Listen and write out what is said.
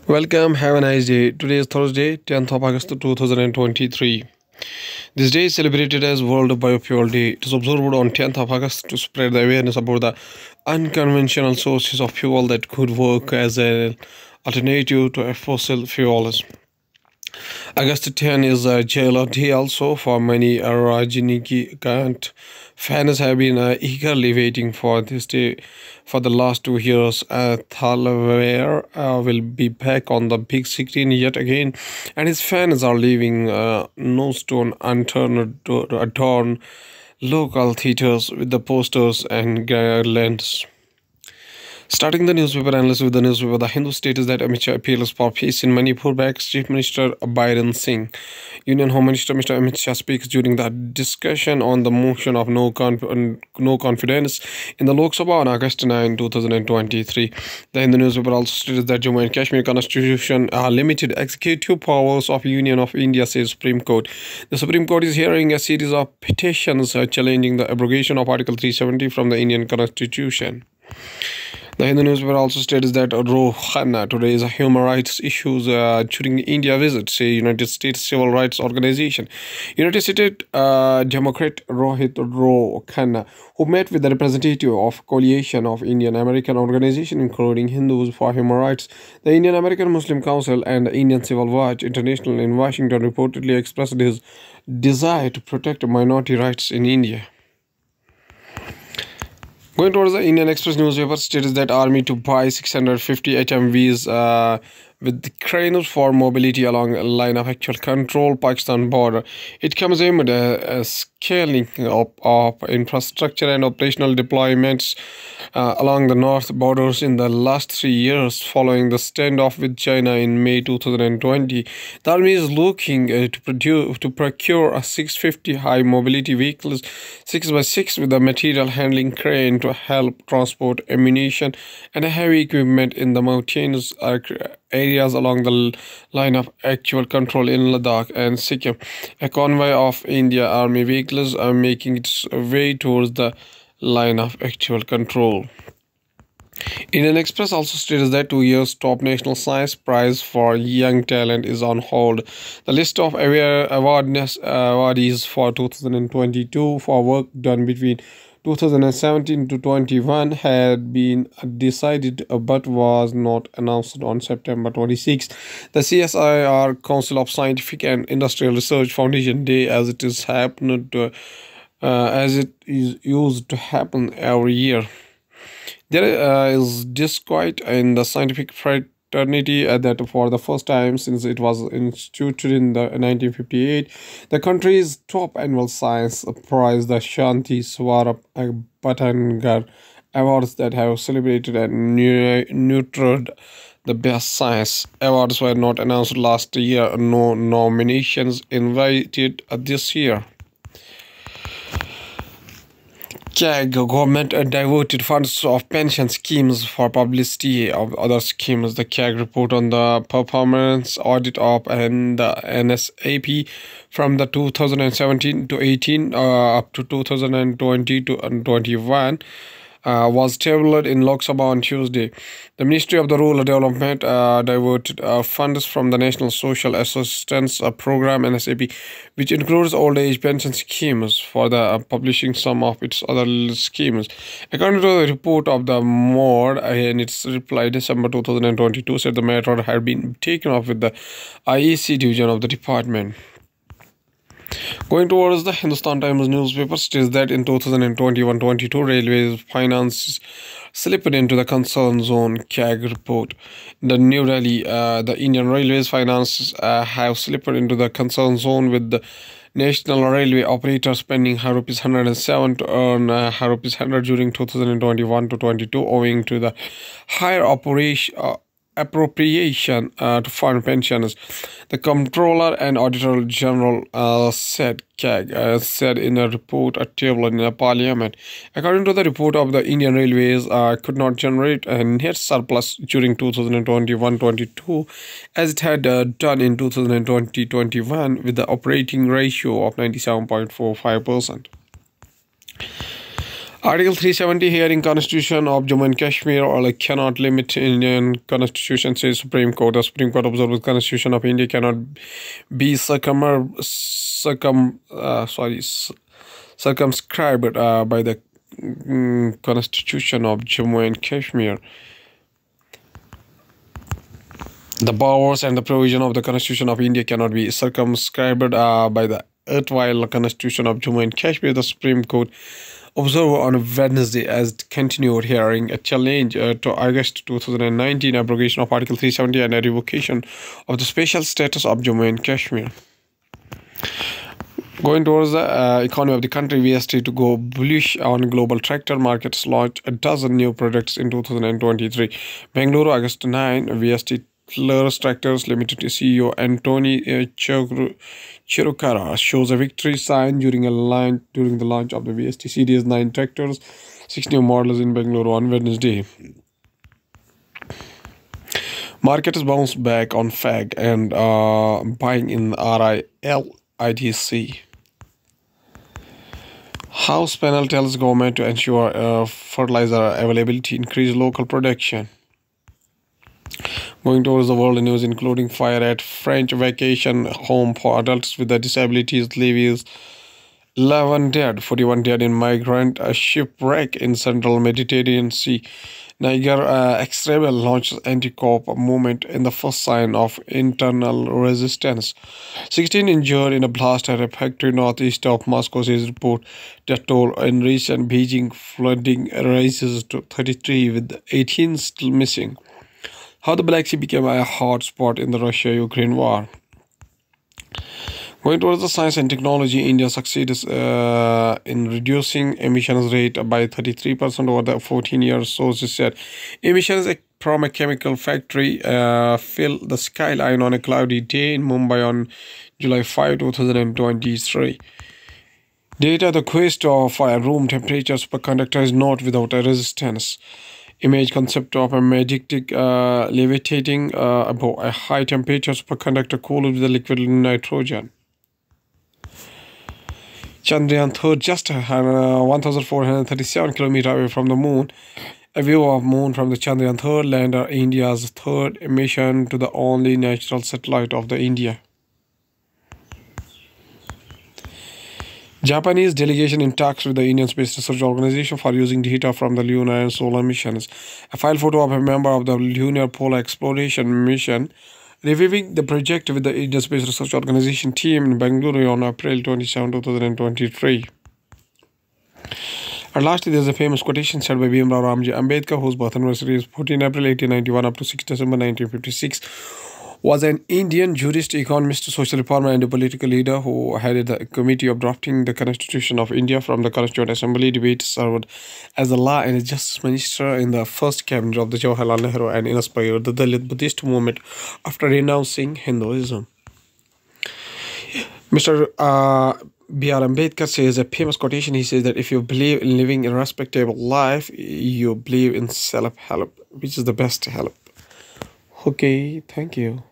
Welcome, have a nice day. Today is Thursday, 10th of August 2023. This day is celebrated as World Biofuel Day. It is observed on 10th of August to spread the awareness about the unconventional sources of fuel that could work as an alternative to fossil fuels. August 10 is a Jailer Day also for many Rajinikanth fans have been eagerly waiting for this day for the last 2 years. Thalwar will be back on the big screen yet again, and his fans are leaving no stone unturned to adorn local theaters with the posters and garlands. Starting the newspaper analysis with the newspaper, The Hindu states that Amit Shah appeals for peace in Manipur backs Chief Minister Biren Singh. Union Home Minister Mr. Amit Shah speaks during the discussion on the motion of no confidence in the Lok Sabha on August 9, 2023. The Hindu newspaper also states that Jammu and Kashmir Constitution limited executive powers of Union of India, says Supreme Court. The Supreme Court is hearing a series of petitions challenging the abrogation of Article 370 from the Indian Constitution. The Hindu newspaper also states that Khanna to raise human rights issues during India visit, say United States Civil Rights Organization. United States Democrat Rohit Khanna, who met with the representative of coalition of Indian American organizations including Hindus for Human Rights, the Indian American Muslim Council, and the Indian Civil Watch International in Washington, reportedly expressed his desire to protect minority rights in India. Going towards the Indian Express newspaper states that army to buy 650 HMVs with cranes for mobility along a line of actual control Pakistan border. It comes amid a scaling up of infrastructure and operational deployments along the north borders in the last 3 years following the standoff with China in May 2020. The army is looking to procure a 650 high mobility vehicles 6x6 with a material handling crane to help transport ammunition and heavy equipment in the mountainous areas along the line of actual control in Ladakh and Sikkim. A convoy of India Army vehicles are making its way towards the line of actual control. Indian Express also states that 2 years top national science prize for young talent is on hold. The list of awardees for 2022 for work done between 2017 to 21 had been decided but was not announced on September 26. The CSIR Council of Scientific and Industrial Research Foundation Day, as it is used to happen every year. There is disquiet in the scientific fraternity that for the first time since it was instituted in the 1958, the country's top annual science prize, the Shanti Swarap Bhatnagar Awards that have celebrated and nurtured the best science. Awards were not announced last year. No nominations invited this year. CAG government diverted funds of pension schemes for publicity of other schemes. The CAG report on the performance audit of and the NSAP from the 2017 to 18 up to 2020 to 21 was tabled in Lok Sabha on Tuesday. The Ministry of the Rural Development diverted funds from the National Social Assistance Program (NSAP), which includes old age pension schemes, for the publishing some of its other schemes. According to the report of the MOD in its reply December 2022, said the matter had been taken up with the IEC division of the department. Going towards the Hindustan Times newspaper states that in 2021-22, railways finance slipped into the concern zone, CAG report. In the New Delhi, the Indian Railways finances have slipped into the concern zone with the National Railway operator spending rupees 107 to earn rupees 100 during 2021-22 owing to the higher appropriation to fund pensions. The Comptroller and Auditor General said CAG said in a report tabled in the Parliament. According to the report of the Indian Railways could not generate a net surplus during 2021-22 as it had done in 2020-21 with the operating ratio of 97.45%. Article 370 hearing Constitution of Jammu and Kashmir or cannot limit Indian Constitution, says Supreme Court. The Supreme Court observed the Constitution of India cannot be circumscribed by the Constitution of Jammu and Kashmir. The powers and the provision of the Constitution of India cannot be circumscribed by the erstwhile Constitution of Jammu and Kashmir. The Supreme Court observed on Wednesday as it continued hearing a challenge to August 2019 abrogation of Article 370 and a revocation of the special status of Jammu and Kashmir. Going towards the economy of the country, VST to go bullish on global tractor markets, launch a dozen new products in 2023. Bengaluru, August 9, VST Tlers Tractors Limited CEO Antony Chirukara shows a victory sign during the launch of the VST Series 9 tractors, 6 new models in Bengaluru on Wednesday. Market has bounced back on FAG and buying in RILITC. House panel tells government to ensure fertilizer availability, increase local production. Going towards the world news, including fire at French vacation home for adults with disabilities leaves 11 dead, 41 dead in migrant shipwreck in central Mediterranean Sea. Niger ex-rebel launches anti-coup movement in the first sign of internal resistance. 16 injured in a blast at a factory northeast of Moscow, says report. That toll in recent Beijing flooding rises to 33 with 18 still missing. How the Black Sea became a hot spot in the Russia-Ukraine war. Going towards the science and technology, India succeeds in reducing emissions rate by 33% over the 14 years, sources said. Emissions from a chemical factory fill the skyline on a cloudy day in Mumbai on July 5, 2023. Data the quest for a room temperature superconductor is not without a resistance. Image concept of a majestic levitating above a high temperature superconductor cooled with the liquid nitrogen. Chandrayaan 3 just 1,437 km away from the moon. A view of moon from the Chandrayaan 3 lander, India's third mission to the only natural satellite of the India. Japanese delegation in talks with the Indian Space Research Organization for using data from the lunar and solar missions. A file photo of a member of the Lunar Polar Exploration Mission reviewing the project with the Indian Space Research Organization team in Bengaluru on April 27, 2023. And lastly, there's a famous quotation said by Bhimrao Ramji Ambedkar, whose birth anniversary is 14 April 1891 up to 6 December 1956. Was an Indian jurist, economist, social reformer, and a political leader who headed the committee of drafting the Constitution of India from the Constituent Assembly debate, served as a law and justice minister in the first cabinet of the Jawaharlal Nehru, and inspired the Dalit Buddhist movement after renouncing Hinduism. Mr. B.R. Ambedkar says a famous quotation. He says that if you believe in living a respectable life, you believe in self-help, which is the best help. Okay, thank you.